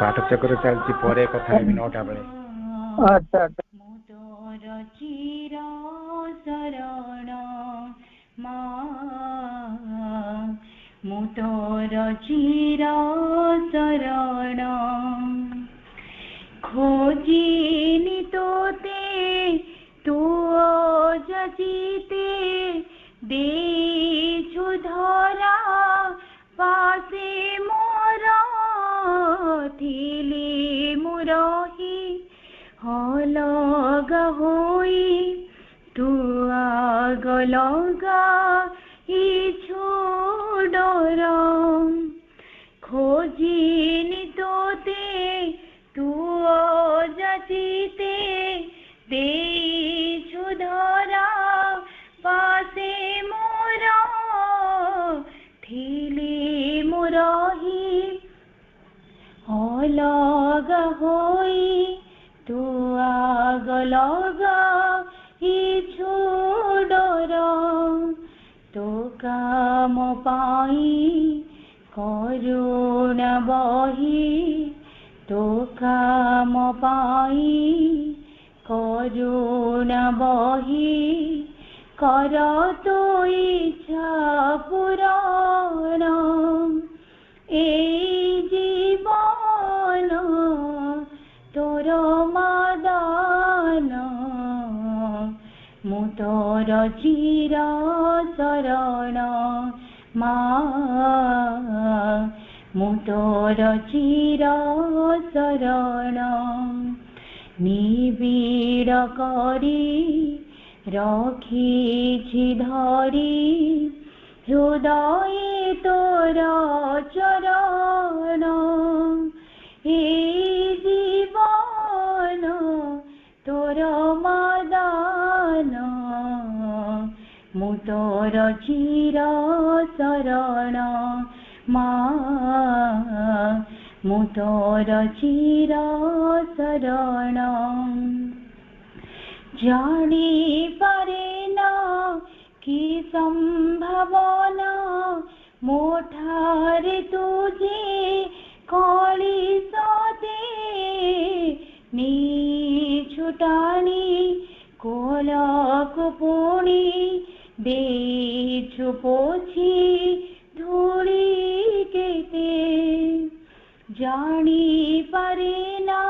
ପାଠଚକ୍ର ଚାଲିଛି, ପରେ କଥା ହେବି 9ଟା ବେଳେ। ଆଚ୍ଛା ଆଚ୍ଛା। ତୋର ଚିର ଶରଣ ମା, ମୁଁ ତୋର ଚିର ଶରଣ। ଖୋଜିନି ତୋତେ ତୁ ଅଯାଚିତେ, ଦେଇଛୁ ଧରା ପାଶେ ମୋର, ଥିଲି ମୁଁ ରହି ଅଲଗା ହୋଇ, ତୁ ଆଗ ଲଗାଇଛୁ ଡୋର। ଖୋଜିନି ତୋତେ ତୁ ଅଯାଚିତେ, ଦେଇଛୁ ଧରା ପାଶେ ମୋର, ଥିଲି ମୁଁ ରହି ଅଲଗା ହୋଇ, ତୁ ଆଗ ଲଗାଇଛୁ ଡୋର। ତୋ କାମ ପାଇଁ କରୁଣା ବହି, ତୋ କାମ ପାଇଁ କରୁଣା ବହି, କର ତୋ ଇଚ୍ଛା ପୂରଣ। এই জীবন তোর মাদান, ମୁଁ ତୋର ଚିର ଶରଣ ମା, ମୁଁ ତୋର ଚିର ଶରଣ। ନିବିଡ଼ କରି ରଖିଛି ଧରି, হৃদয়ে তোর চরণ। এই জীবন তোর মাদান, ମୁଁ ତୋର ଚିର ଶରଣ ମା, ମୁଁ ତୋର ଚିର ଶରଣ। ଜାଣିପାରେ ନା କି ସମ୍ଭାବନା, ମୋ ଠାରେ ତୁ ଯେ କଳିସ ଦେ, ନେଇଛୁ ଟାଣି କୋଲକୁ ପୁଣି, ଦେଇଛୁ ପୋଛି ଧୂଳି କେତେ। ଜାଣିପାରେ ନା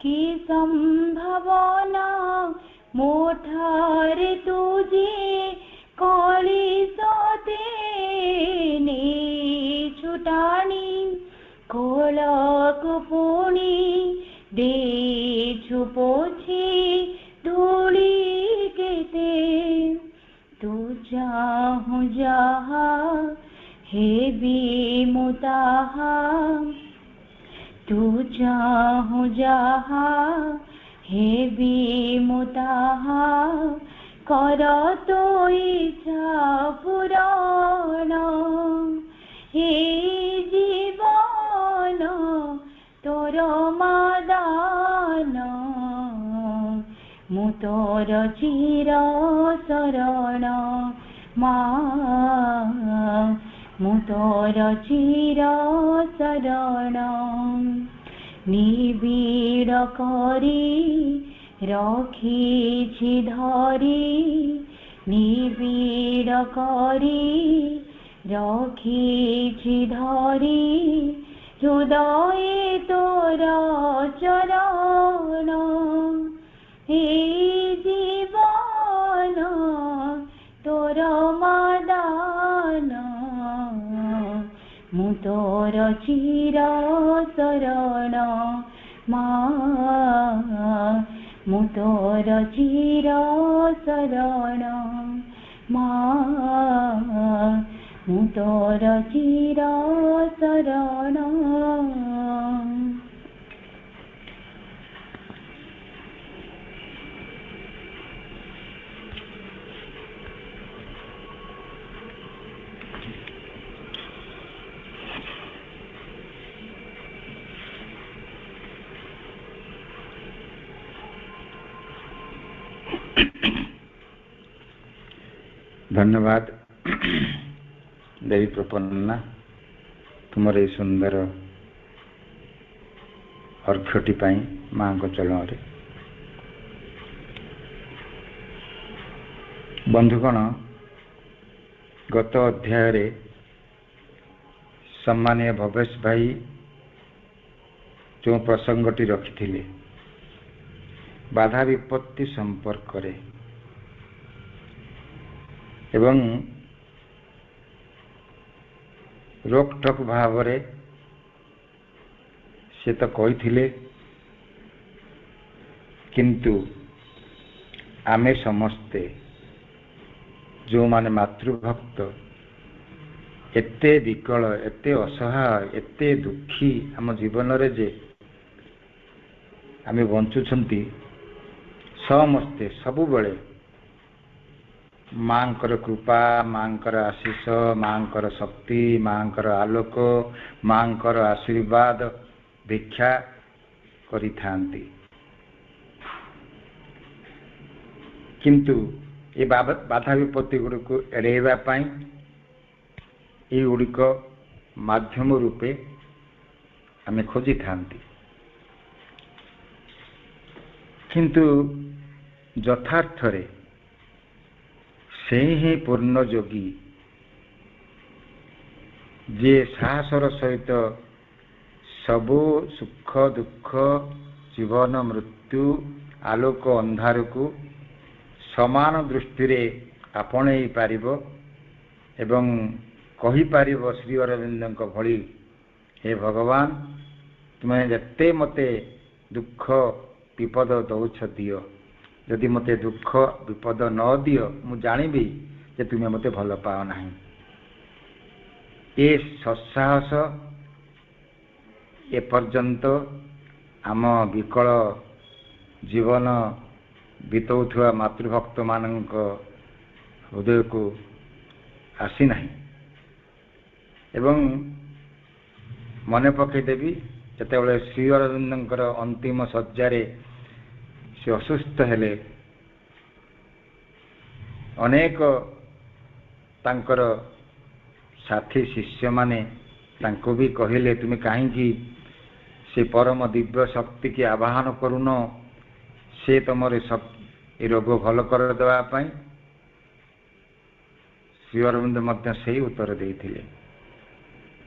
କି ସମ୍ଭାବନା, ମୋ ଠାରେ ତୁ ଯେ କଳିସ ଦେ, ନେଇଛୁ ଟାଣି କୋଲକୁ ପୁଣି, ଦେଇଛୁ ପୋଛି ଧୂଳି କେତେ। ତୁ ଚାହୁଁ ଯାହା ହେବି ମୁଁ ତାହା, ତୁ ଚାହୁଁ ଯାହା ହେବି ମୁଁ ତାହା, କର ତୋ ଇଚ୍ଛା ପୂରଣ। এই জীবন তোর মাদান, ମୁଁ ତୋର ଚିର ଶରଣ ମା, ମୁଁ ତୋର ଚିର ଶରଣ। ନିବିଡ଼ କରି ରଖିଛି ଧରି, ନିବିଡ଼ କରି ରଖିଛି ଧରି, ହୃଦয়ে তোর চরণ। এই জীবন তোর মাদান, ମୁଁ ତୋର ଚିର ଶରଣ ମା, ମୁଁ ତୋର ଚିର ଶରଣ ମା, ମୁଁ ତୋର ଚିର ଶରଣ। ଧନ୍ୟବାଦ ଦେବୀ ପ୍ରପନ୍ନା, ତୁମର এই ସୁନ୍ଦର अर्घ्यटी माँ चरण में। बंधुगण, गत अध्याय सम्मानीय भवेश भाई जो प्रसंगटी रखिथिले बाधा विपत्ति संपर्क रे एवं रोकठोक भाव रे से तो कही किंतु आमे समस्ते जो माने मातृभक्त एते विकल एते असहाय एते दुखी आम जीवन रे जे आमे बंचुछंती समस्ते सबुबले मांकर कृपा मांकर आशीष मांकर शक्ति मांकर आलोक मांकर आशीर्वाद भिक्षा करि थांती। किंतु ये बाधा विपत्ति गुड़िक एड़ेवा पाई ये गुड़िक माध्यम रूपे आमे खोजी थांती। किंतु यथार्थ रे से ही पूर्ण योगी जे साहसर सहित सबु सुख दुख जीवन मृत्यु आलोक अंधार को समान दृष्टि रे आपणई पारिबो एवं कहि पारिबो श्री अरविंद भली, हे भगवान तुम्हें जत्ते मते दुख विपद दौछ दियो, यदि मते दुख विपद न दियो मु जानिबी जे तुम्हें मते भल पाओ नहीं। ये सत्साहस ए पर्यंत आम विकल जीवन बीतौथुआ मातृभक्त मानक हृदय को आसी नहीं। एवं मने पकईदेवी जेतेबेले श्री अरविंदर अंतिम शज्जारे से असुस्थ हेले अनेक तांकर साथी शिष्य माने तांको भी कहिले तुम्हें कहीं से परम दिव्य शक्ति की आवाहन करुन से तुम रोग भल कर देवाई। श्री अरविंद मध्य से उत्तर देते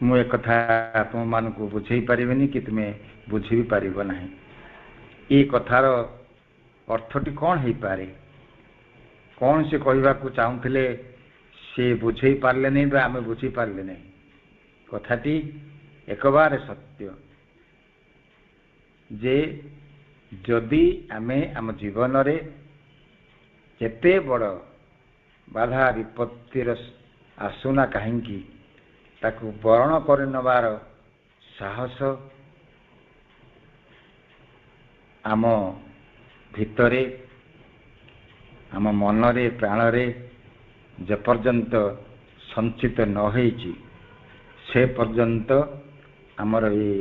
मु एक कथा तुम मान को बुझे पारिबेनी कि तुम्हें बुझी भी पारिब नहीं। ये कथार अर्थटी कौन हो पारे, कौन से कहवा को चाहूले से बुझे पारे नहीं बा आमे बुझी पारे नहीं। कथाटी एक बार सत्य जे जदि आमे आम जीवन रे एते बड़ बाधा विपत्तिर आसुना कहीं ताकू बरण कर नबार साहस आम भितरे आम मनरे प्राणरे जेपर्यंत संचित न होइछि से पर्यंत आमर ये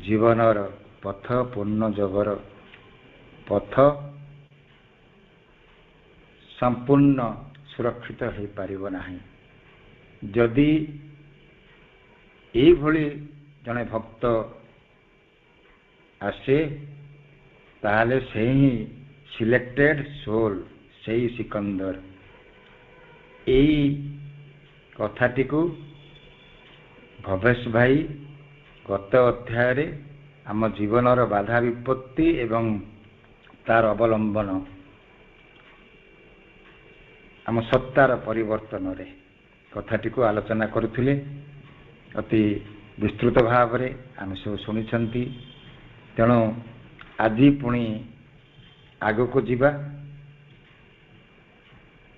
जीवनर पथ पूर्ण जगर पथ संपूर्ण सुरक्षित हो पारिब नाही। जदि एभली जने भक्त आसे ताहले से ही सिलेक्टेड सोल से ही सिकंदर। यही कथाटी को भवेश भाई गत अध्याय आम जीवनर बाधा विपत्ति एवं तार अवलंबन आम सत्तार परिवर्तन रे कथाटी को आलोचना करुथिले। अति विस्तृत भाव रे आम सब शुणिछंती। तेणु आज पुणी आगो को जीवा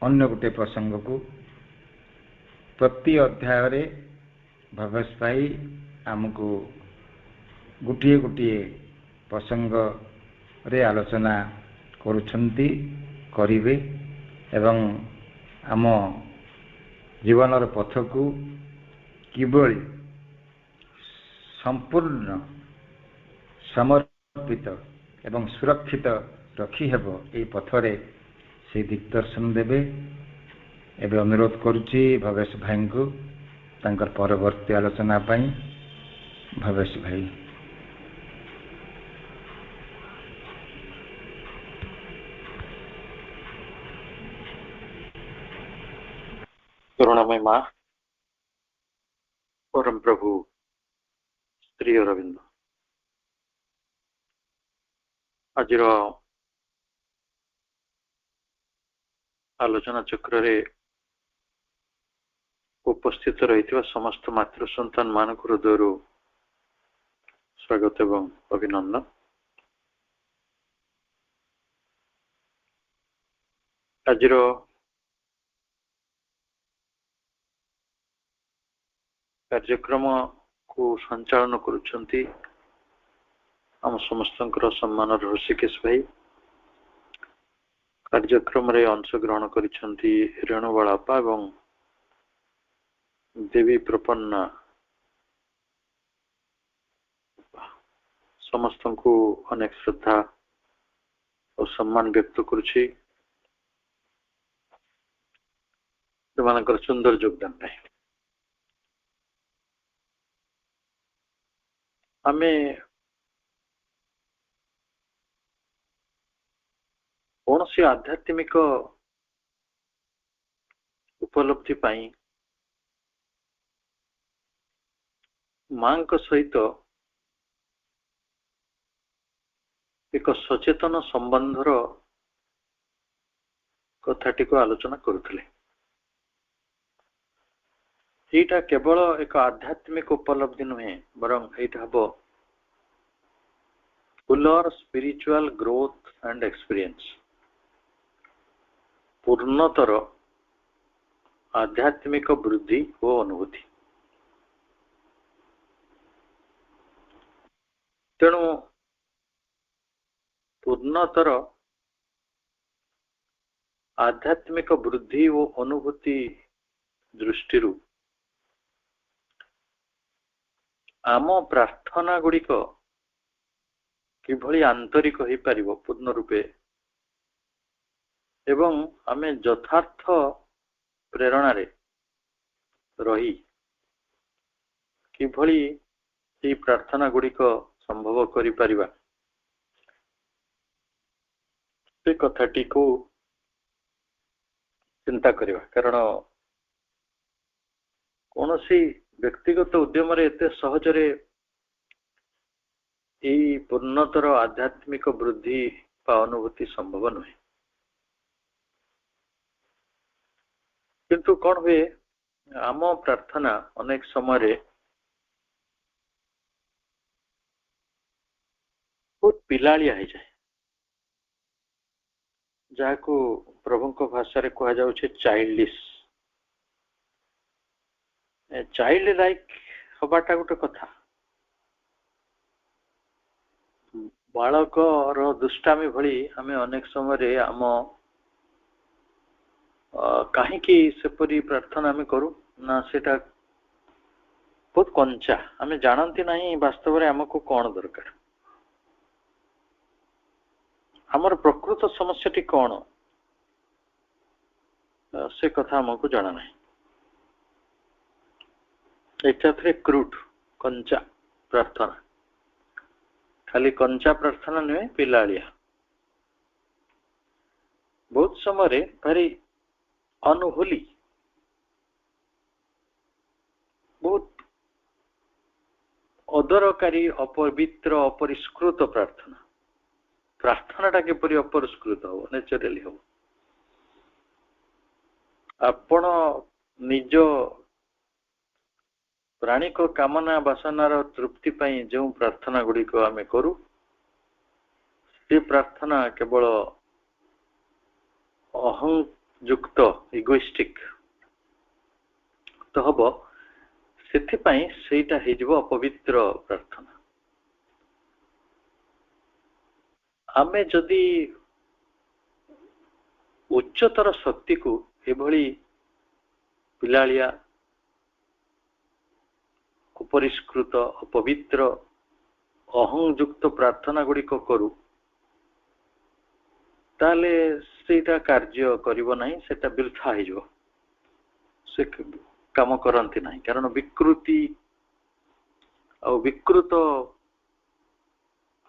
अन्य गोटे प्रसंग को। प्रति अध्याय रे भवेश भाई आमको गोटे गोटे प्रसंग रे आलोचना करुछंती करिवे एवं आम जीवनर पथ को किबळी संपूर्ण समर्पित एवं सुरक्षित रखी हेब ए पथरे से दिग्दर्शन देवे। एवं अनुरोध करुच्ची भवेश भाई को तांकर परवर्ती आलोचना पाई। भवेश भाई। करुणामय माँ परम प्रभु श्री अरविंद आज आलोचना चक्र रे उपस्थित रही समस्त मातृ संतान मान हृदय स्वागत एवं अभिनंदन। आज कार्यक्रम को संचालन करुछंती आम समस्त सम्मान ऋषिकेश भाई। कार्यक्रम रे अंश ग्रहण करिछंती रेणुबालापा एवं देवी प्रपन्ना। समस्त को अनेक श्रद्धा और सम्मान व्यक्त करुछि सुंदर योगदान है। आमे कौन सी आध्यात्मिक उपलब्धि पाई मां सहित एक सचेतन संबंधर कथाटी को आलोचना करुले। यहाँ केवल एक आध्यात्मिक उपलब्धि नुहे बरं यहाँ हम fuller spiritual growth and experience पूर्णतर आध्यात्मिक वृद्धि और अनुभूति। तेणु पूर्णतर आध्यात्मिक वृद्धि और अनुभूति दृष्टि आम प्रार्थना गुड़िक किभली आंतरिक हो पारिबो पूर्ण रूपे एवं आमे यथार्थ प्रेरणा रे रही किभली ये प्रार्थना गुड़िक संभव करि परिबा से कथाटी को चिंता करिबा। कारण कौन सी व्यक्तिगत उद्यम रे एते सहजरे यही पूर्णतर आध्यात्मिक वृद्धि बा अनुभूति संभव नुहे। किंतु कौन हुए आम प्रार्थना अनेक समय बहुत पिलालिया हो जाए जहाँ को प्रभु को भाषा रे कहा जाउछे चाइल्डिश। चाइल्ड लाइक हबाटा गोटे कथा। बालक रो दुष्टामी भली हमें अनेक समय आम कहीं सेपरी प्रार्थना आम करू ना सेटा बहुत कंचा आम जानती नहीं वास्तव में आमको कौन दरकार आमर प्रकृत समस्याटी कौन से कथा हमको जाना नहीं। एक क्रूट कंचा प्रार्थना खाली कंचा प्रार्थना नुहे पिलालिया बहुत समय भारी अनहोली बहुत अदरकारी अपवित्र अपरिष्कृत प्रार्थना प्रार्थनाटा किपरि अपरिष्कृत हो नेचुरली हो आपण निज प्राणिक कामना वासनार तृप्ति पाई जो प्रार्थना गुड़िक आम करू से प्रार्थना केवल अहंयुक्त इगोइस्टिक तो हम सेटा हो अपवित्र प्रार्थना। आमे जदि उच्चतर शक्ति को एभली पिलालिया अपरिष्कृत अपवित्र अहंयुक्त प्रार्थना गुड़िक करू ताले सेटा कार्य करिवो नहीं सेटा बिरथा हो से काम करती नहीं। कारण विकृति और विकृत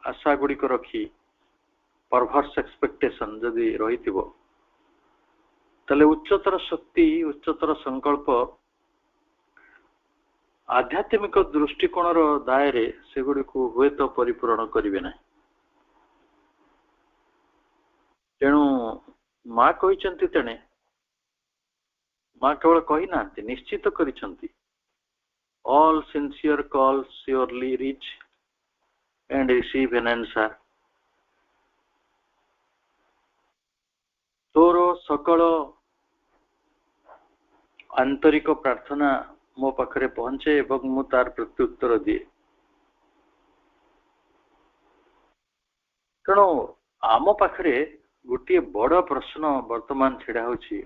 आशा गुड़िक रखी परभर्स एक्सपेक्टेशन जदि रही ताले उच्चतर शक्ति उच्चतर संकल्प आध्यात्मिक दृष्टिकोण दायरे से गुड़ी को हुए तो परिपूर्ण करिवे ना। तेणु माँ कहिचंती तेणे माँ केवल कही ना निश्चित करिचंती all sincere calls surely reach and receive an answer। तोरो सकल आंतरिक प्रार्थना मो पाखरे पहुंचे एवं मु तार प्रत्युत्तर दिए। तेणु आम पाखरे गोटे बड़ प्रश्न वर्तमान छिड़ा होची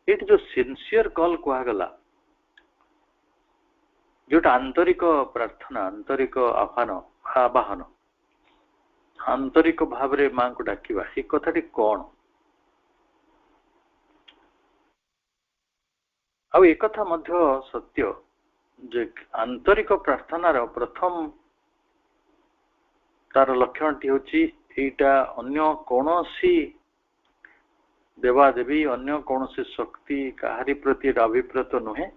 ये जो सिंसियर कॉल कहगला जोटा आंतरिक प्रार्थना आंतरिक आवाहन आंतरिक भाव रे मां को डाकिबा ये कथाटी कौन आ एक कथा मध्य सत्य जे आंतरिक प्रार्थनार प्रथम तार लक्षणटी होची एटा अन्य कोनोसी देवादेवी अन्य कोनोसी शक्ति काहारी प्रति अभिप्रेत नुहे।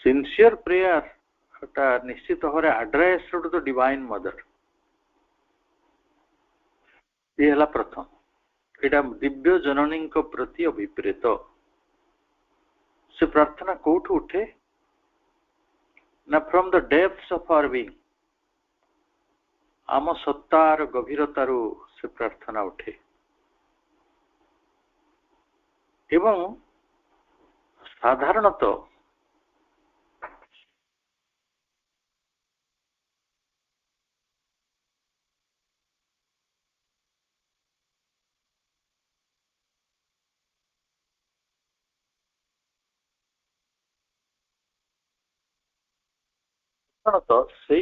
सिंसियर प्रेयर निश्चित भाव address to the divine mother ये हला प्रथम एटा दिव्य जननी प्रति अभिप्रेत से प्रार्थना कोठु उठे ना from the depths of our being आम सत्तार गभीरतारू से प्रार्थना उठे एवं साधारणतः से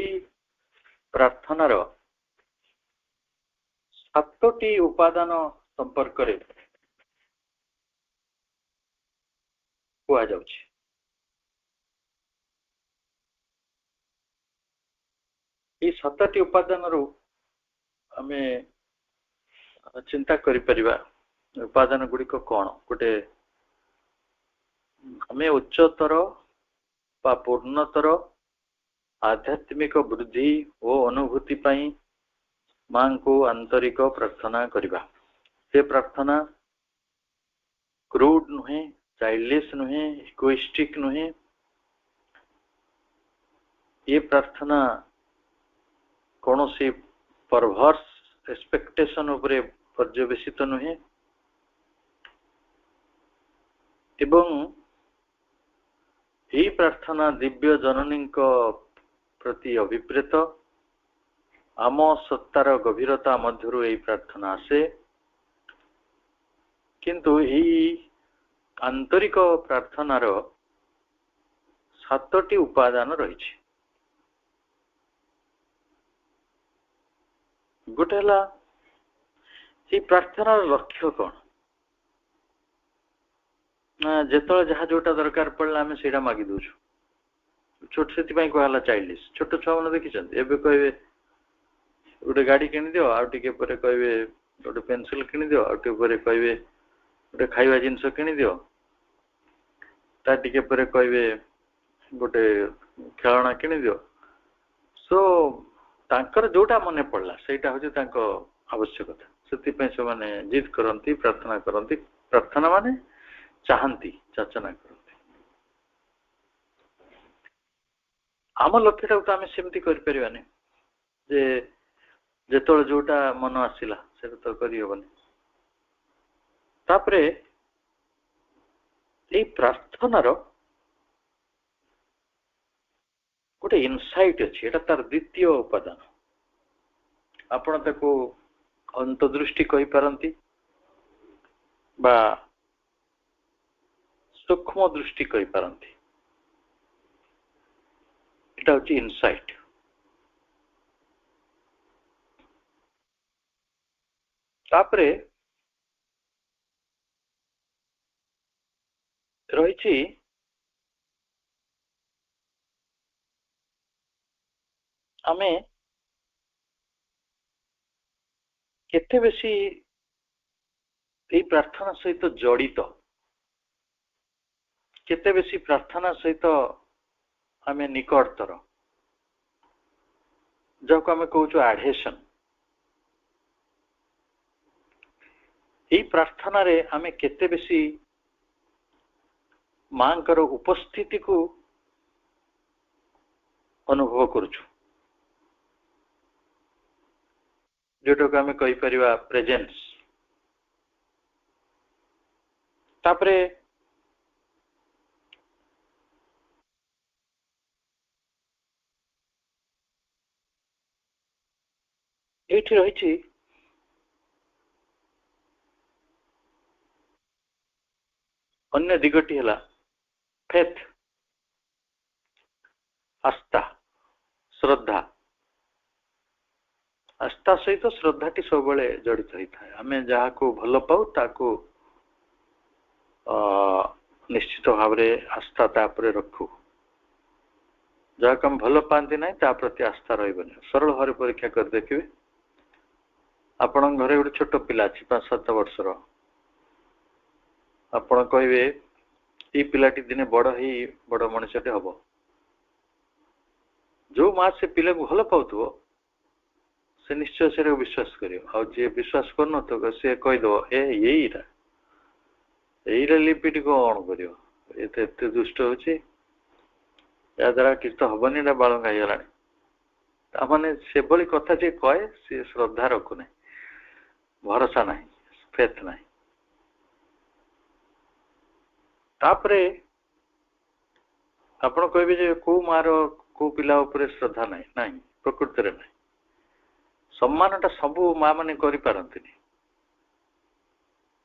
प्रार्थनार सातटी उपादान संपर्क रे कुआ जाउछि। ये सातटी उपादान रो आमे चिंता करि परिबा उपादान गुडी को कोन गोटे आमे उच्चतर बा पूर्णतर आध्यात्मिक वृद्धि और अनुभूति पाई मां को आंतरिक प्रार्थना करिबा। से प्रार्थना क्रूड नुहे चाइल्डिश नुहे इगोइस्टिक नुहे ये प्रार्थना कौन सी परवर्स एक्सपेक्टेशन उपरे पर्यवेसित नुहे एवं ये प्रार्थना दिव्य जननी प्रति अभिप्रेत आम सत्तार गभीरता मध्यरु यही प्रार्थना आसे किंतु यही आंतरिक प्रार्थनार सातटी उपादान रही। गोटे हला ये प्रार्थनार लक्ष्य कौन जेतले जहा जोटा दरकार पड़ला आमे सेटा मागी दोछु छोट से कहला चाइल्डिश छोट छुआ मैंने देखी एवं कहे गोटे गाड़ी किनी दियो आ टिके परे कहबे गोटे पेंसिल किनी दियो आ टिके परे कहबे गोटे खाइबा जिंस किनी दियो ता टिके परे कहबे गोटे खेलना किनी दियो। सो तांकर जोटा मने पड़ला सेटा होची तांको आवश्यकता सेति पे से माने जिद करंती प्रार्थना माने चाहंती याचना करंती। आम लक्ष्यटा तो आम सेमती कर परिबानी जे जेतोल जोटा मन आसिला से तो करी होबनी। तापरे ए प्रार्थनार गोटे इनसाइट अछि एटा तार द्वितीय उपादान आपण ताको अंतदृष्टि कहि पारंती बा सूक्ष्म दृष्टि कहि पारंती एटा होची इनसाइट। तापरे रही आमे केते बेसी এই প্রার্থনা সহিত জড়িত কেতে বেশি প্রার্থনা সহিত ଆମେ ନିକଟତର ଯାହାକୁ ଆମେ କହୁଛୁ ଆଡହେସନ এই ପ୍ରାର୍ଥନାରେ ଆମେ କେତେ ବେଶୀ ମାଙ୍କର ଉପସ୍ଥିତିକୁ ଅନୁଭବ କରୁଛୁ ଯୋଉଟାକୁ ଆମେ କହିପାରିବା ପ୍ରେଜେନ୍ସ ତାପରେ ଏଇଠି ରହିଛି ଅନ୍ୟ ଦିଗଟି ହେଲା ଫେଥ୍ ଆସ୍ଥା ଶ୍ରଦ୍ଧା ଆସ୍ଥା ସହିତ ଶ୍ରଦ୍ଧାଟି ସବୁବେଳେ ଜଡ଼ିତ ହୋଇଥାଏ ଆମେ ଯାହାକୁ ଭଲ ପାଉ ତାକୁ ନିଶ୍ଚିତ ଭାବରେ ଆସ୍ଥା ତା ଉପରେ ରଖୁ ଯାହାକୁ ଆମେ ଭଲ ପାଆନ୍ତି ନାହିଁ ତା ପ୍ରତି ଆସ୍ଥା ରହିବନି ସରଳ ଭାବରେ ପରୀକ୍ଷା କରି ଦେଖିବେ ଆପଣଙ୍କ ଘରେ ଗୋଟେ ଛୋଟ ପିଲା ଅଛି 5-7 ବର୍ଷର ଆପଣ କହିବେ ଏଇ ପିଲାଟି ଦିନେ ବଡ଼ ହେଇ ବଡ଼ ମଣିଷଟେ ହବ ଯୋଉ ମା ସେ ପିଲାକୁ ଭଲ ପାଉଥିବ ସେ ନିଶ୍ଚୟ ସେଟା ବିଶ୍ୱାସ କରିବ ଆଉ ଯିଏ ବିଶ୍ୱାସ କରୁନଥିବ ସେ କହିଦବ ଏଇଟା ଲିପିଟି କଣ କରିବ ଏତେ ଦୁଷ୍ଟ ହଉଛି ଏହା ଦ୍ୱାରା କିଛି ତ ହବନି ଏଟା ବାଳୁଙ୍ଗା ହେଇଗଲାଣି ତାମାନେ ସେଭଳି କଥା ଯିଏ କହେ ସିଏ ଶ୍ରଦ୍ଧା ରଖୁନାହିଁ ଭରସା ନାହିଁ ଫେଥ୍ ନାହିଁ ତାପରେ ଆପଣ କହିବେ ଯେ କୋଉ ମାର କୋଉ ପିଲା ଉପରେ ଶ୍ରଦ୍ଧା ନାହିଁ ନାହିଁ ପ୍ରକୃତରେ ନାହିଁ ସମ୍ମାନଟା ସବୁ ମା ମାନେ କରିପାରନ୍ତିନି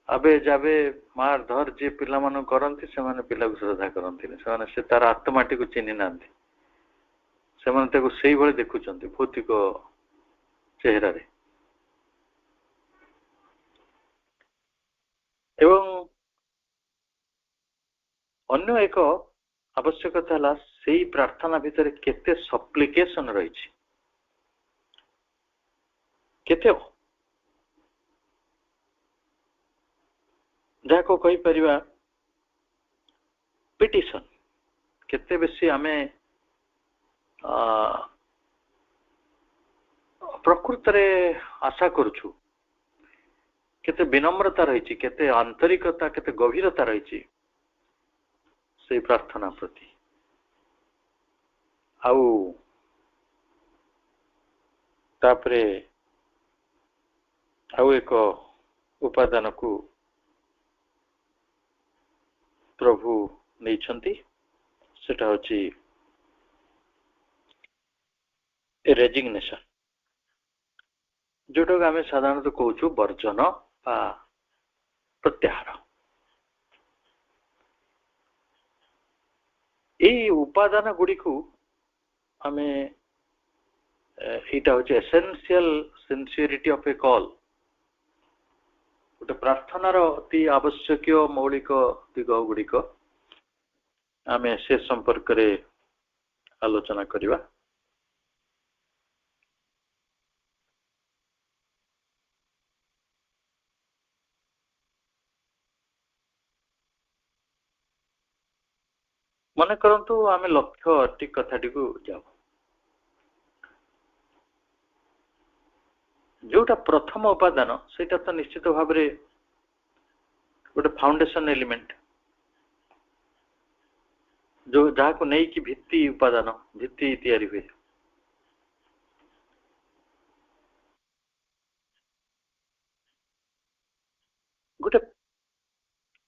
ଆବେ ଯାବେ ମା ଧର ଯିଏ ପିଲାମାନଙ୍କୁ କରନ୍ତି ସେମାନେ ପିଲାକୁ ଶ୍ରଦ୍ଧା କରନ୍ତିନି ସେମାନେ ସେ ତାର ଆତ୍ମାଟିକୁ ଚିହ୍ନି ନାହାନ୍ତି ସେମାନେ ତାକୁ ସେଇଭଳି ଦେଖୁଛନ୍ତି ଭୌତିକ ଚେହେରାରେ ଏବଂ ଅନ୍ୟ ଏକ ଆବଶ୍ୟକତା ହେଲା ସେଇ ପ୍ରାର୍ଥନା ଭିତରେ କେତେ ସପ୍ଲିକେସନ ରହିଛି କେତେ ଯାହାକୁ କହିପାରିବା ପିଟିସନ କେତେ ବେଶୀ ଆମେ ପ୍ରକୃତରେ ଆଶା କରୁଛୁ କେତେ ବିନମ୍ରତା ରହିଛି କେତେ ଆନ୍ତରିକତା କେତେ ଗଭୀରତା ରହିଛି ସେଇ ପ୍ରାର୍ଥନା ପ୍ରତି ଆଉ ତାପରେ ଆଉ ଏକ ଉପାଦାନକୁ ପ୍ରଭୁ ନେଇଛନ୍ତି ସେଟା ହଉଛି ରେଜିଗ୍ନେସନ ଯୋଉଟାକୁ ଆମେ ସାଧାରଣତଃ କହୁଛୁ ବର୍ଜନ ବା ପ୍ରତ୍ୟାହାର ଏଇ ଉପାଦାନ ଗୁଡ଼ିକୁ ଆମେ ଏଇଟା ହଉଛି ଏସେନ୍ସିଆଲ ସିନସିୟରିଟି ଅଫ ଏ କଲ୍ ଗୋଟେ ପ୍ରାର୍ଥନାର ଅତି ଆବଶ୍ୟକୀୟ ମୌଳିକ ଦିଗ ଗୁଡ଼ିକ ଆମେ ସେ ସମ୍ପର୍କରେ ଆଲୋଚନା କରିବା ମନେ କରନ୍ତୁ ଆମେ ଲକ୍ଷ୍ୟ ଠିକ କଥାଟିକୁ ଯାଉ ଯୋଉଟା ପ୍ରଥମ ଉପାଦାନ ସେଇଟା ତ ନିଶ୍ଚିତ ଭାବରେ ଗୋଟେ ଫାଉଣ୍ଡେସନ ଏଲିମେଣ୍ଟ ଯୋଉ ଯାହାକୁ ନେଇକି ଭିତ୍ତି ଉପାଦାନ ଭିତ୍ତି ତିଆରି ହୁଏ ଗୋଟେ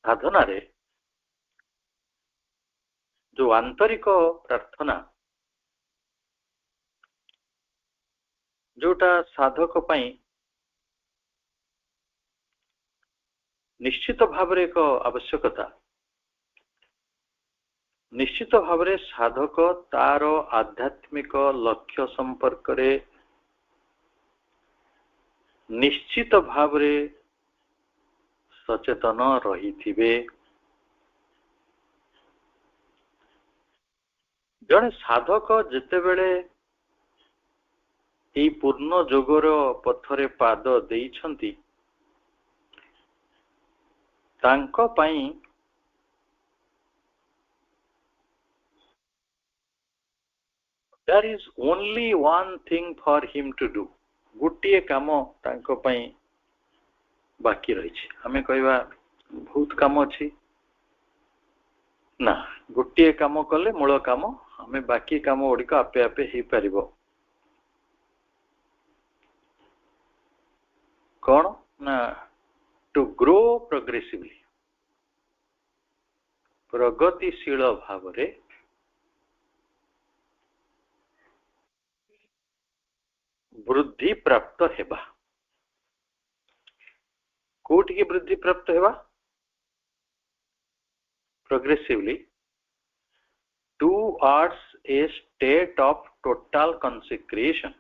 ସାଧନାରେ ଯୋଉ ଆନ୍ତରିକ ପ୍ରାର୍ଥନା ଯୋଉଟା ସାଧକ ପାଇଁ ନିଶ୍ଚିତ ଭାବରେ ଏକ ଆବଶ୍ୟକତା ନିଶ୍ଚିତ ଭାବରେ ସାଧକ ତାର ଆଧ୍ୟାତ୍ମିକ ଲକ୍ଷ୍ୟ ସମ୍ପର୍କରେ ନିଶ୍ଚିତ ଭାବରେ ସଚେତନ ରହିଥିବେ ଜଣେ ସାଧକ ଯେତେବେଳେ এই ପୂର୍ଣ୍ଣ ଯୋଗର ପଥରେ ପାଦ ଦେଇଛନ୍ତି तांको पाई there is only one thing for him to do. गोटे काम तांको पाई बाकी रही छी हमें कहवा बहुत काम अछि ना गोटे काम कले मूल काम हमें बाकी काम ओडिक आपे आपे ही परिबो कौन ना टू ग्रो प्रोग्रेसिवली प्रगतिशील भाव रे वृद्धि प्राप्त हेबा कोटि की वृद्धि प्राप्त हेबा progressively towards a state of total consecration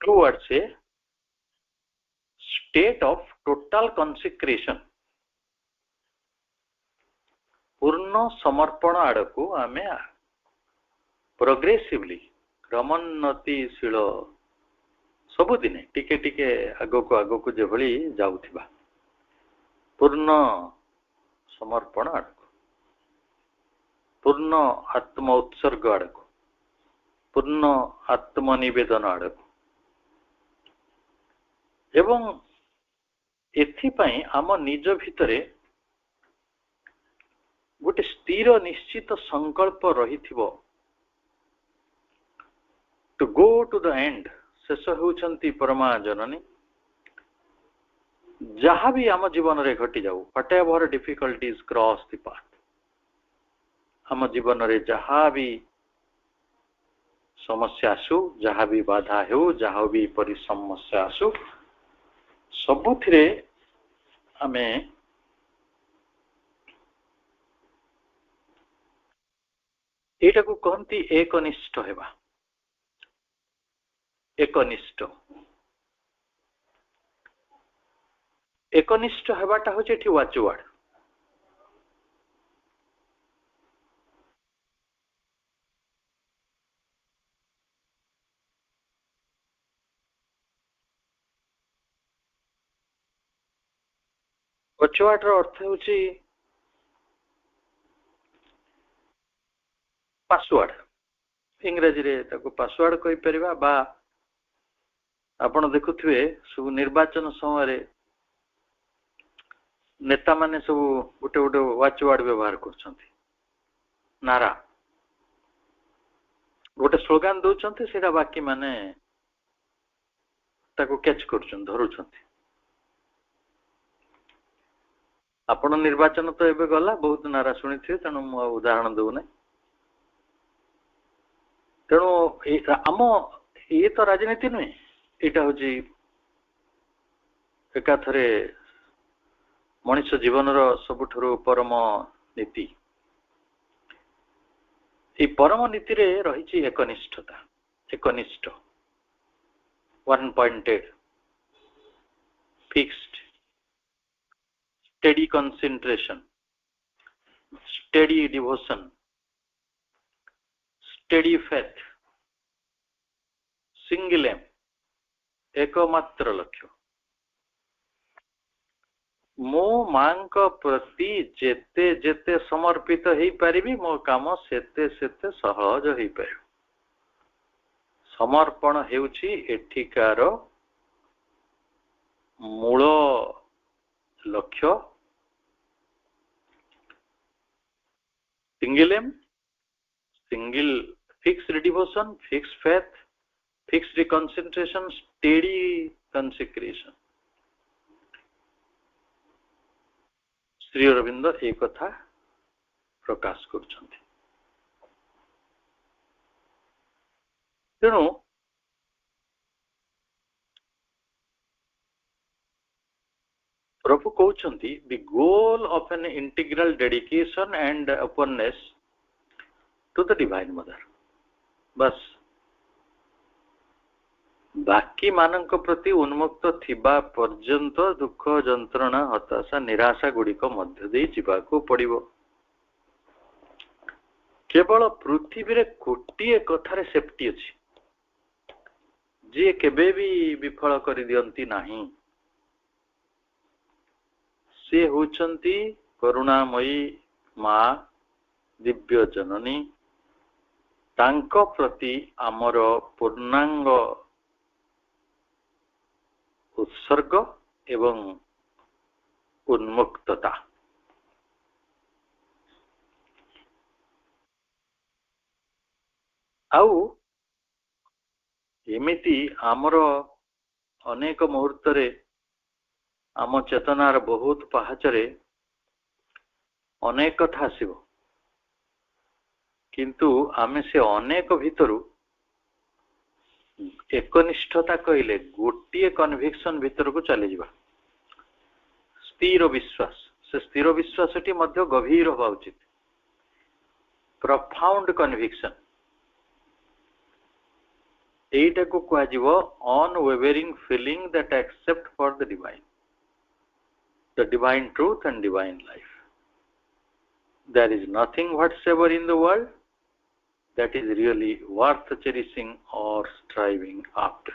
towards a state of total consecration पूर्ण समर्पण आड़कू आमे प्रोग्रेसिवली क्रमोन्नतिशील सबुदिने टिके टिके आगो को जेभली जाउथिबा पूर्ण समर्पण आड़कू पूर्ण आत्म उत्सर्ग आड़कू पूर्ण आत्मनिवेदन आड़कू एवं एथिपाई आम निज भितरे गोटे स्थिर निश्चित संकल्प रही to go to the end शेष होउछंती परमा जननी जहाँ भी आम जीवन रे घटी जाऊ what ever difficulties cross the path आम जीवन रे जहाँ भी समस्या आसु जहाँ भी बाधा हो जहाँ भी परि समस्या आसु सबुथिरे आमे एटा को कहती एकनिष्ठ हेबा एकनिष्ठ हेबाटा होचे एठी वाचवाड वाचवाड रो अर्थ होची पासवर्ड इंग्रजी रे ताको पासवर्ड कहि परिबा बा आपण देखुथिबे सब निर्वाचन समय नेता माने सब गोटे गोटे वाचवर्ड व्यवहार करछंती नारा गोटे स्लोगान दउछंती सेटा बाकी माने ताको कैच करछन धरुछंती आपण निर्वाचन तो एबे गला बहुत नारा सुनिथिबे तनु म उदाहरण दउ नै तेणु आम ये तो राजनीति नुहे यहाँ हूँ एकाथरे मनुष्य जीवन सबुठु परम नीति ये परम नीति रे रही एकनिष्ठता एकनिष्ठ one pointed fixed steady concentration steady devotion steady faith single aim एकमात्र लक्ष्य मो मां प्रति जेते जेते समर्पित हो पारिबी मो काम सेते सेते सहज हो पार समर्पण हेउछि एठिकार मूल लक्ष्य single aim single fixed devotion fixed faith fixed concentration steady consecration Shri Aurobindo एक कथा प्रकाश करछन्ति तेणु प्रभु कहउछन्ति the goal of an integral dedication and openness to the divine mother बस बाकी मानक प्रति उन्मुक्त थिबा पर्यंत दुख जंत्रणा हताशा निराशा गुड़िक मध्य दे जीवाको पड़िबो केवल पृथ्वी रे गोटे कथार सेफ्टी अच्छी जी केबे भी विफल कर दियंती नहीं से होचंती करुणामयी माँ दिव्य जननी तांको प्रति आमर पूर्णांग उत्सर्ग एवं उन्मुक्तता आउ एमिति आमर अनेक मुहूर्त रे आम चेतनार बहुत पहाचरे अनेक कथा आसिबो किंतु आमे से अनेक भितरु एकनिष्ठता कहले गोटे कन्विक्शन भितर को चली जावा स्थिर विश्वास से स्थिर विश्वास टी मध्य गभीर होगा उचित प्रफाउंड कन्विक्शन एटा को कहा जीवो unwavering feeling that except for the divine truth and divine life there is nothing whatsoever in the world that is really worth cherishing or striving after.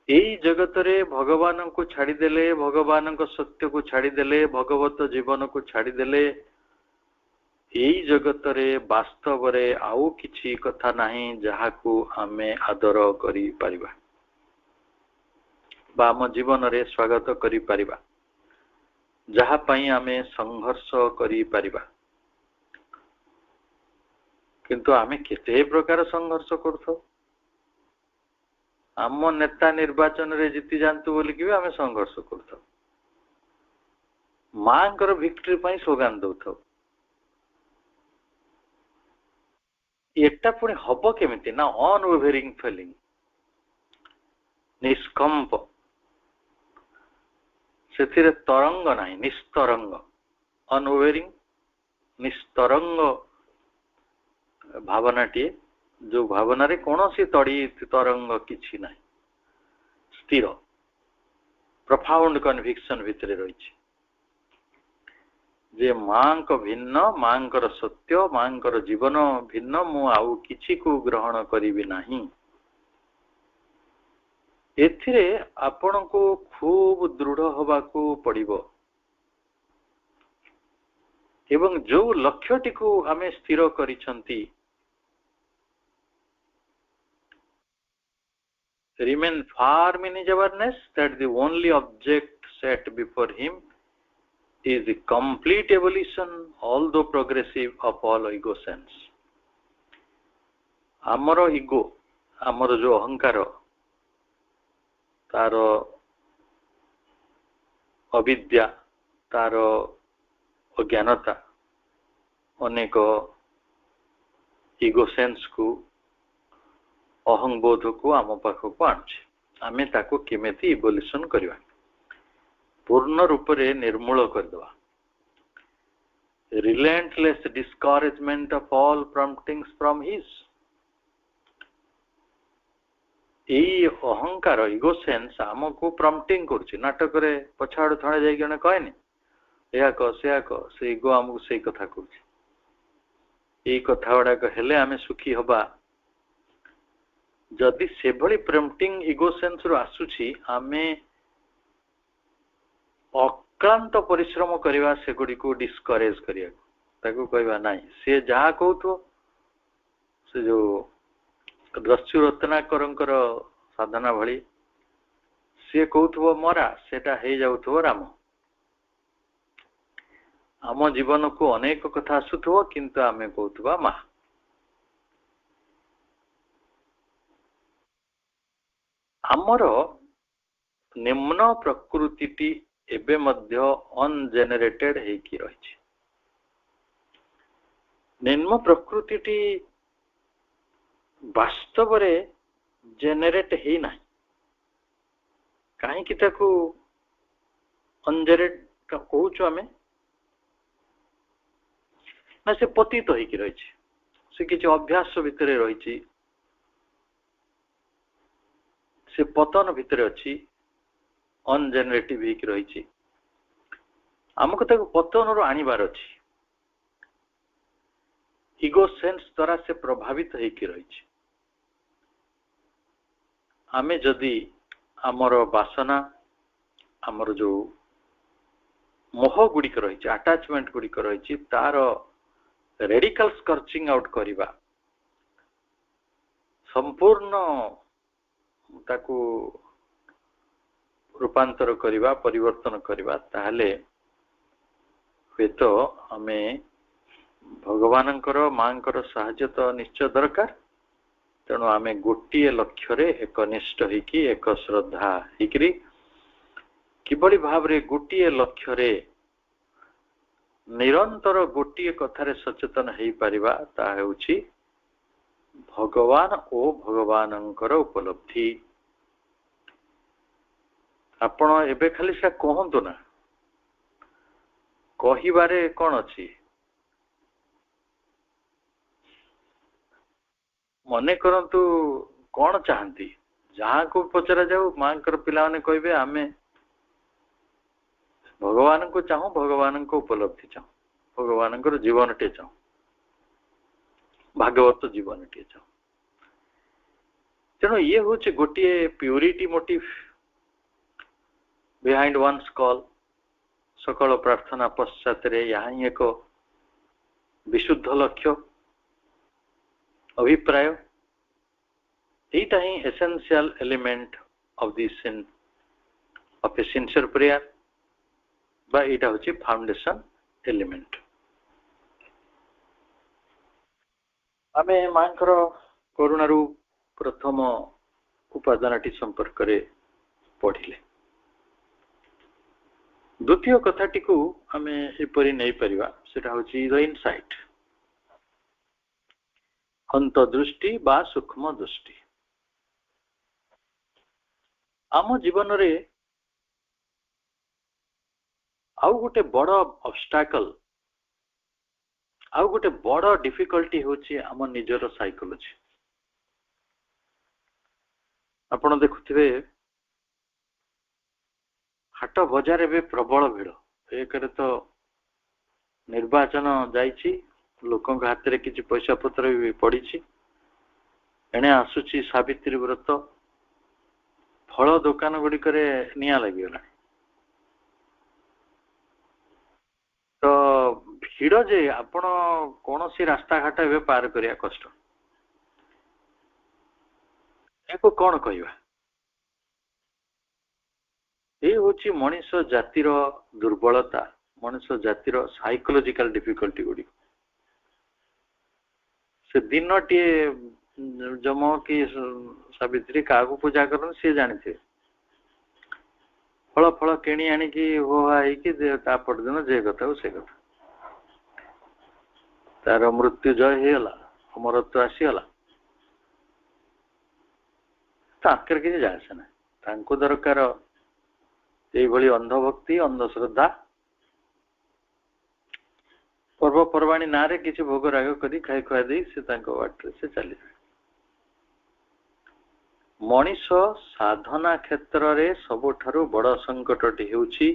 एई जगत रे भगवान को छाड़ी देले भगवान को सत्य को छाड़ी देले भगवत जीवन को छाड़ी देले एई जगत रे वास्तव रे आउ किछि कथा नाही जहा को आमे आदर करि परिबा बा हम जीवन रे स्वागत करि परिबा जहा पई आमे संघर्ष करि परिबा किंतु आमे केते प्रकार संघर्ष करथो आम नेता निर्वाचन रे जीति जानतु बोली कि आमे संघर्ष करथो मांकर विक्ट्री पई स्लोगान दउथो एटा पुणी हब केमिति ना अनवेवरिंग फीलिंग निष्कंप सेथिरे तरंग नाही निस्तरंग अनवेवरिंग निस्तरंग भावनाटी जो भावना रे कौन सी तड़ी तरंग किछि नाही स्थिर प्रफाउंड कन्विक्शन भितर रही जे मां को भिन्न मांकर सत्य मांकर जीवन भिन्न मु आउ किछि को ग्रहण करिबि नाही एथिरे आपण को खूब दृढ़ होबा को पड़िबो एवं जो लक्ष्यटी को आमे स्थिर करिसंती remain firm in his awareness that the only object set before him is the complete evolution, although progressive, of all ego sense. आमर ईगो आमर जो अहंकार तार अविद्या तार अज्ञानता अनेक ईगो सेंस को अहंबोध को आम पाखक आणुचे आमे ताको केमेती इवोल्यूशन करवा पूर्ण रूप रे निर्मूल करदवा relentless discouragement of all promptings from his एई अहंकार ईगो सेंस आमको प्रॉम्प्टिंग करछि नाटक रे पछाड़ थणे जाई गने कहनी या क से ईगो हमको से कथा करछि एई कथा वडा कहले आमे सुखी होबा जदि से भली प्रॉम्प्टिंग ईगो सेंस रो आसुछि आमे अक्लांत परिश्रम करवा से गुडी को डिस्करेज करिया ताको कहबा नाही से जहा कहथो से जो दस्यु रत्नाकरंकर साधना भली से कहथो मरा सेटा हे जाउथो राम आम जीवन को अनेक कथा आसुथो किंतु आमे कहथवा मा आमर निम्न प्रकृति एबे मध्य अनजेनेरेटेड हेकी रही निम्न प्रकृति वास्तव रे जेनेरेट हे ना कहीं ताकू अनजेनेरेट कहूँ आम ना से पतित होकी रही से किसी अभ्यास भितर रही से पतन भितर अच्छी अनजेनेरेटिव रही आमको ताको पतन रो आनिबार अच्छी इगो सेंस द्वारा से प्रभावित होकर रही। आमे जदि आमर वासना आमर जो मोह गुड़िक रही अटैचमेंट गुड़िक रही तार रेडिकल स्कर्चिंग आउट करवा संपूर्ण ताकू रूपांतर करवा परिवर्तन करवा ताहले हुए तो आमे भगवानंकर मांकर साहाय्य तो निश्चय दरकार। तेणु आमे गोटे लक्ष्य रे एकनिष्ठ होइकी एक श्रद्धा होइकरी किभली भाव रे गोटे लक्ष्य रे निरंतर गोटे कथारे सचेतन हो पारिबा ता हेउची भगवान ओ भगवानंकर उपलब्धि। आपण एबे खाली से कहंतु ना कहिबारे कौन अछि। मने करंतु कौन चाहती जहाँ को पचरा जाऊ मांकर पिला ने कहबे आमे भगवान को चाहूँ भगवान को उपलब्धि चाहूँ भगवान जीवन टे चाहूँ भागवत जीवन टे चाहूँ। तेणु ये हूँ गोटे purity motive behind one's call सकल प्रार्थना पश्चात यहाँ ही एक विशुद्ध लक्ष्य अभिप्राय यहीटा ही essential element of this of a sincere prayer बा एटा होची फाउंडेशन एलिमेंट। आमे मांकर करुणारू प्रथम उपादानटी संपर्क रे पढ़िले। द्वितीय कथाटी को आमे एपरि नहीं परिवा सेटा होची द इनसाइट अंतर्दृष्टि बा सूक्ष्म दृष्टि। आम जीवन रे आउ गोटे बड़ ऑब्स्टैकल आउ गोटे बड़ डिफिकल्टी होची आम निजर साइकोलॉजी। आपण देखुथिबे हाट बजार एबे प्रबल भीड़ एक तो निर्वाचन जाइछि लोकों हाथ रे किछि पैसा पत्र भी पड़ी एणे आसुची सावित्री व्रत फल दुकान गुड़िक निया लगिगला तो भीड़ जे आपण कौन सी रास्ता घाट ए पार करिया कष्ट एको कौन कहवा ये हूँ मनीष जातिर दुर्बलता मनीष जातिर साइकोलॉजिकल डिफिकल्टी गुड़ी से दिन टे जम कि सावित्री क्या पूजा कर सी जानी थे फल फल किणी आणिकी हो परदिन जे कथा से कथा तार मृत्यु जय होगा अमरत्व आसीगला ताकर किसी जाए ना दरकार ये अंधभक्ति अंधश्रद्धा पर्वपर्वाणी ना रे किसी भोग राग करी खाई खुआ दे से बाटर से चली मनीष साधना क्षेत्र रे सबुठारु बड़ संकटटी हेउची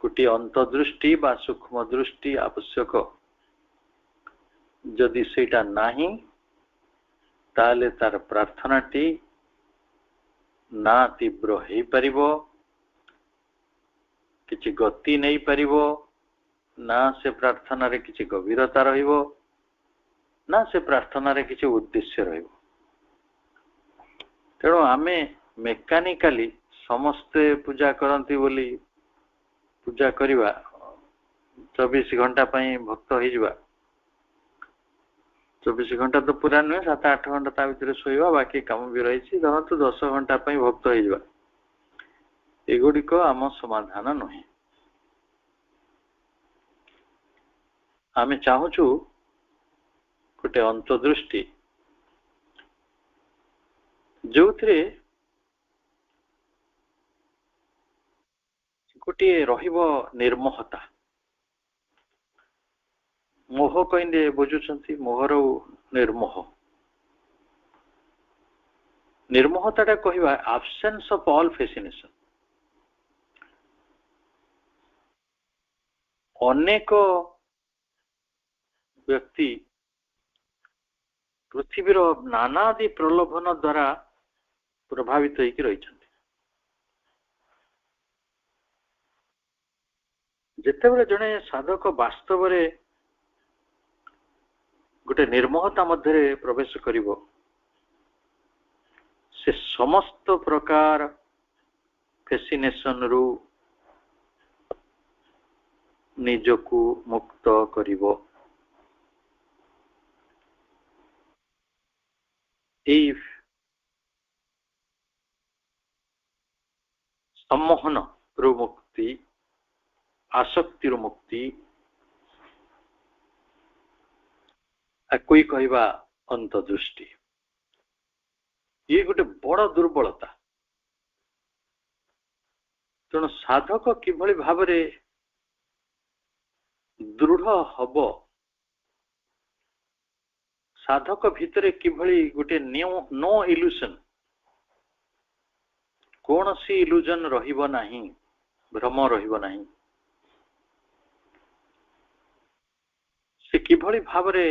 गोटे अंतर्दृष्टि बा सूक्ष्म दृष्टि आवश्यक जदि सेटा नाही ताले तार प्रार्थनाटी ना तीव्र हो पारिबो किछि गति नहीं पारिबो ना से प्रार्थना रे किछि गभीरता रहिबो ना से प्रार्थना रे किछि उद्देश्य रहिबो। तेणु आमे मेकानिकाली समस्ते पूजा करती बोली पूजा करिवा 24 घंटा पई भक्त हो जावा 24 घंटा तो पूरा नुहे 7-8 घंटा ता भीतर सोइबा बाकी काम भी रही धरतु 10 घंटा पई भक्त हो जावा एगुड़िक आम समाधान नुहे। आमे चाहूचु गोटे अंतर्दृष्टि जो गोटे रहिबो निर्मोहता मोह कहिंदे बुझुछंती मोहर निर्मोह निर्मोहता कहवा एब्सेंस ऑफ ऑल फैसिनेशन अनेक व्यक्ति पृथ्वीर नानादि प्रलोभन द्वारा प्रभावित होकर रही। जितेबाला जड़े साधक वास्तव रे गोटे निर्मोहता मध्य प्रवेश करिवो, से समस्त प्रकार फैसिनेशन रु निजकु मुक्त करिवो। सम्मोहन रु मुक्ति, आसक्ति रु मुक्ति, कोई कहवा अंतदृष्टि, ये गोटे बड़ दुर्बलता। तेणु साधक किभली भाव रे दृढ़ हब, साधक भितरे किभली गोटे नो इल्यूशन, कौन सी इल्यूजन रहिबो नहीं, भ्रम रहिबो नहीं, से किभली भाव रे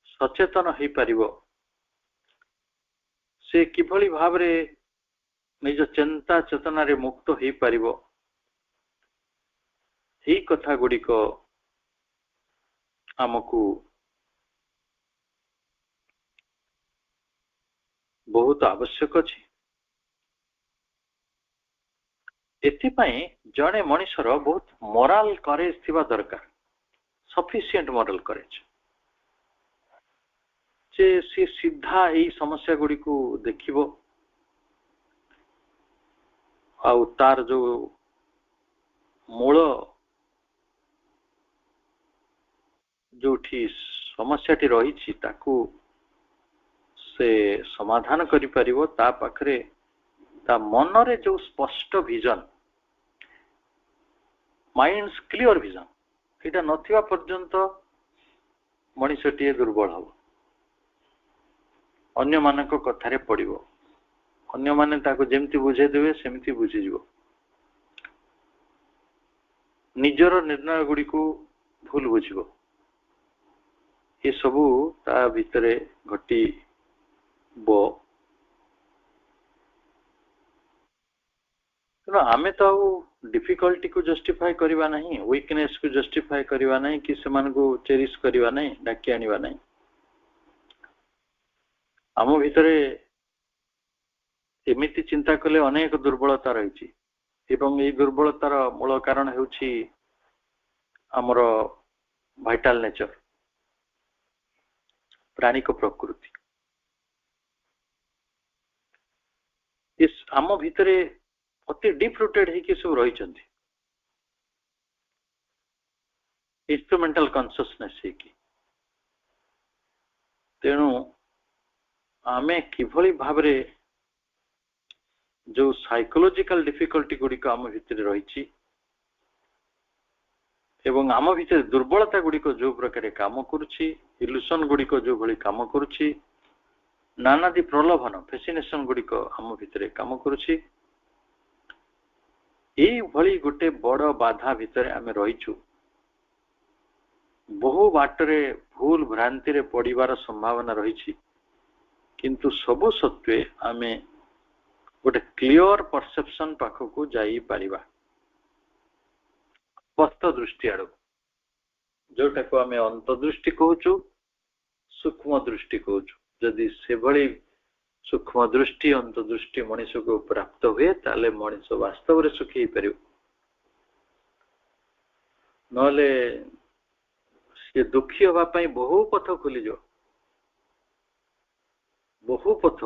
सचेतन हो पारिबो, से किभली भाव रे निज चिंता चेतना रे मुक्त हो पारिबो, यही कथा गुड़िक आमको बहुत आवश्यक अछि। एथिपाई जड़े मनुष्यर बहुत मोराल करेज थिबा दरकार, सफिशिएंट मोराल करेज, जे सी सीधा यही समस्या गुड़ी को देखिबो आउ तार जो मूल जोठी समस्या टी रही ताकू से समाधान करि परिबो। ता पाखरे ता मन रे जो स्पष्ट विजन, माइंड्स क्लियर विजन, एटा नथिबा पर्यंत मनुष्यटी दुर्बल हबो, अन्य मानक कथारे पड़िबो, अन्य माने ताको जेमती बुझे देबे सेमती बुझी जीवो, निजर निर्णय गुड़ी को भूल बुझिबो। ये सबू ता भितरे घटी बो। आमे तो डिफिकल्टी को जस्टिफाई करवा नहीं, वीकनेस को जस्टिफाई करवा नहीं, कि सेमान को चेरिश करवा नहीं, डाकी आनिबा नहीं। आम भितरे एमिति चिंता कले अनेक दुर्बलता रही, एवं ये दुर्बलतार मूल कारण हेउछि आमर वाइटल नेचर, प्राणिक प्रकृति। इस आम भितरे अति डीप रूटेड है सब रही, इंस्ट्रूमेंटल कॉन्शियसनेस है कि तेणु आमे किभली भाव रे जो साइकोलॉजिकल डिफिकल्टी गुड़िक आम भितर रही एवं आम भितर दुर्बलता गुड़िक जो प्रकार काम करुछि, इल्यूशन गुड़िक जो भली काम करुछि, नानादि प्रलोभन फैसिनेशन गुड़िक आम भितर काम करुछि, यही भली गोटे बड़ बाधा भितर आमे रहीछु। बहु बाटरे भूल भ्रांति रे पड़िबार संभावना रही, किंतु सबु सत्वे आमे गोटे क्लियर परसेप्शन पाखक जाई पारिबा, स्पष्ट दृष्टि आड़, जोटा को आमे अंतदृष्टि कहूचु, सूक्ष्म दृष्टि कहूचु। जदि से भली सूक्ष्म दृष्टि अंतदृष्टि मनीष को प्राप्त हुए ताले मनीष वास्तव रे सुखी ही परियो, नले से दुखी होबा पई बहु पथ खुली जो, बहु पथ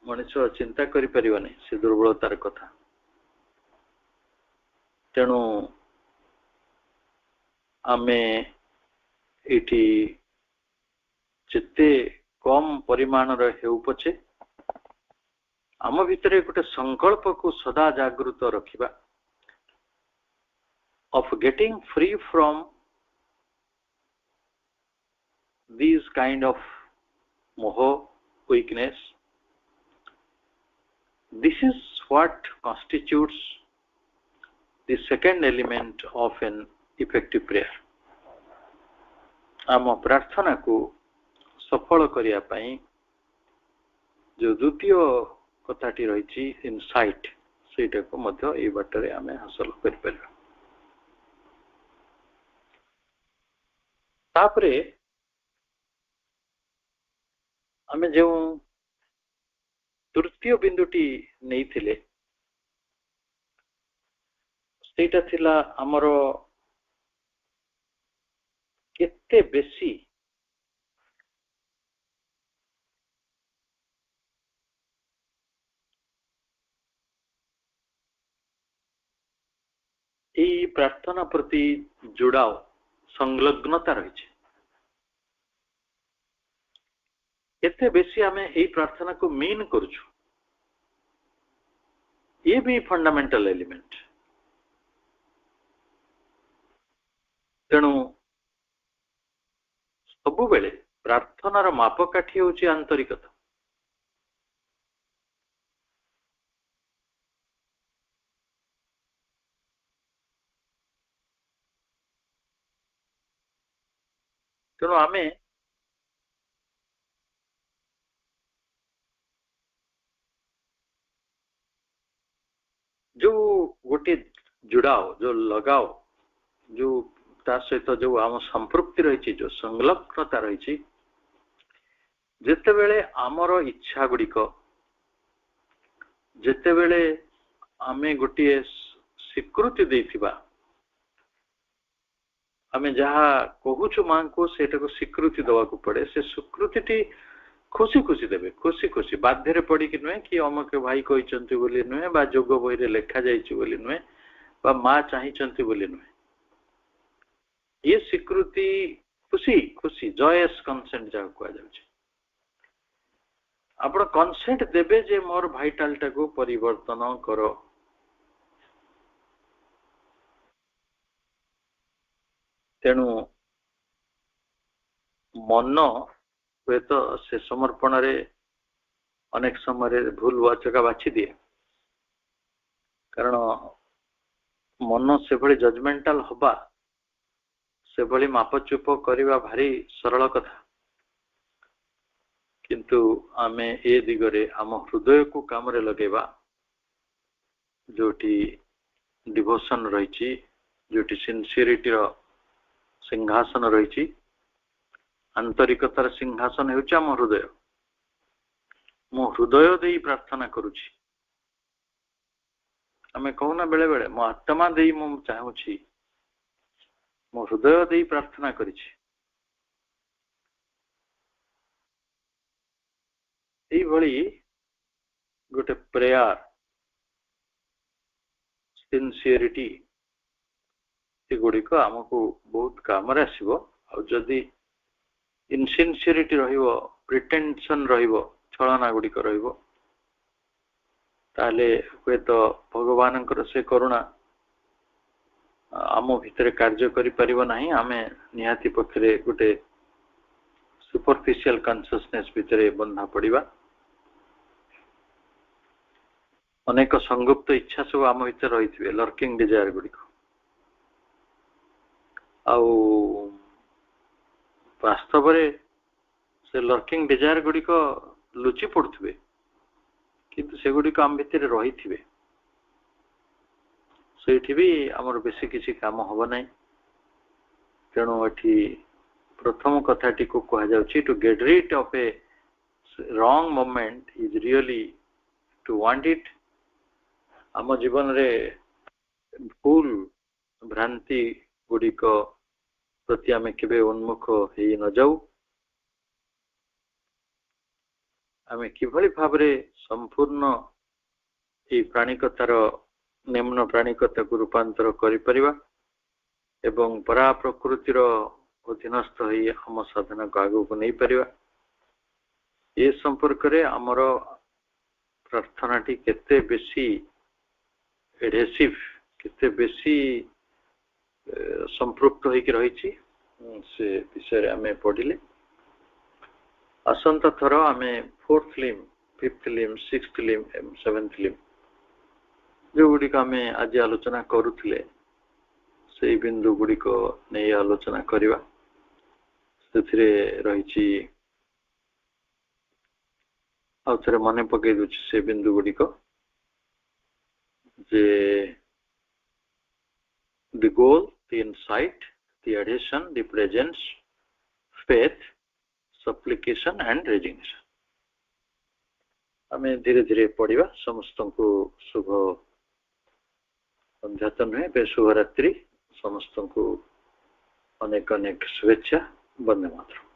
मनीष चिंता करि परियो नै से दुर्बलतार कथा। तेणु आमे एठी जेते कम परिमाण रे हेउ पछे आम भितरे गोटे संकल्प को सदा जागृत रखिबा of getting free from these kind of moho, weakness. This is what constitutes the second element of an effective prayer. आम प्रार्थना को सफल करिया पई जो द्वितीय कथाटी रही इनसाइट सेटा को मध्य ए बाटरे आमे हासिल कर परबा। तापरे आमे जो तृतीय बिंदुटी नहीं थिले सेटा थिला हमरो केते बेसी এই प्रार्थना प्रति जुड़ाव संलग्नता रही केते बेसी आमे এই प्रार्थना को मीन करूछु ये भी फंडामेंटल एलिमेंट। तेणु सबु बेले प्रार्थनार मापकाठी होची आंतरिकता। तेणु आमे जो गोटे जुड़ाव जो लगाव जो ता सहित जो आम संपृक्ति रही जो संलग्नता रही जेते बेले आमर इच्छा गुड़िक जेते बेले आमे गोटे स्वीकृति देथिबा आमे जहा कहूछु मां को सेटा को स्वीकृति दवा को पड़े से स्वीकृति खुशी खुशी देवे खुशी खुशी बाध्य पड़ी कि नुहे कि अमक भाई कहते बोली नुहे बा जोग बही रे लेखा जाइछि बोली नुहे बा मां चाहिचंती बोली नुहे ये स्वीकृति खुशी खुशी जॉयस कंसेंट जा को जाउछि। आपण कंसेंट देबे जे मोर भाइटालटा को परिवर्तन करो तेणु मन हुए तो से समर्पण रे अनेक समय भूल वाचका बाछि दिए कारण मन से भली जजमेंटाल हबा से भली मापचुप करिवा भारी सरल कथा किंतु आमे ए दिगरे आम हृदय को काम रे लगेबा जोटी डिवोशन रही जोटी सिंसियरिटी रो सिंहासन रही आंतरिकतार सिंहासन हेउछि आम हृदय मो हृदय देई प्रार्थना करूछि आमे कहूना बेले बेले मो आत्मा देई मो चाहूछि मो हृदय देई प्रार्थना करिछि एई भली गोटे प्रेयर सिंसियरिटी एगुड़िक आमको बहुत काम आसो आदि इनसिनसीरिटी रहिबो प्रिटेंशन रहिबो छलना गुड़िक रहिबो ताले हुए तो भगवान से करुणा आम भितर कार्य करि परिबो नाही आमे निहाती पक्षरे गोटे सुपरफिशियल कॉन्शियसनेस भितर बंधा पड़िबा अनेक संगुप्त इच्छा सब आम भितर रही लर्किंग डिजायर गुड़िक आउ वास्तव से लर्किंग डिजायर गुड़िक लुचि पड़ुवे किंतु से गुड़िक आम भितर रही थे से भी आमर बेसी किसी काम हम ना तेणु ये प्रथम कथाटी को कह जाउछि to get rid of a wrong moment is really to want it आम जीवन रे भूल भ्रांति गुड़िक प्रति आमे केबे उन्मुख हेई न जाऊ आमे किभली भाबरे संपूर्ण ए प्राणिकतार निम्न प्राणिकता को रूपांतर करि परिबा एवं परा प्रकृतिर अधीनस्थ होई हम साधना को आगु को नहीं परिबा ये संपर्क रे हमर प्रार्थनाटी केते बेसी एडहेसिव केते बेसी संपृक्त होई रही से विषय आमे पढ़िले असंत थर आमे 4th लिम 5th लिम 6th लिम 7th लिम जो गुड़िक आमे आज आलोचना करुथिले से बिंदु गुड़िक नहीं आलोचना करिवा सेथिरे रहिछि ଆଉ ଥରେ ମନେ ପକେଇ ଦଉଛି ସେ ବିନ୍ଦୁ ଗୁଡିକ ଯେ the goal, the insight, the adhesion, the presence, faith, supplication and resignation। ଆମେ ଧୀରେ ଧୀରେ ପଢିବା। ସମସ୍ତଙ୍କୁ ଶୁଭ ସନ୍ଧ୍ୟା ତ ନୁହେଁ, ଏବେ ଶୁଭରାତ୍ରି। ସମସ୍ତଙ୍କୁ ଅନେକ ଅନେକ ଶୁଭେଚ୍ଛା। ବନ୍ଦେ ମାତରମ୍।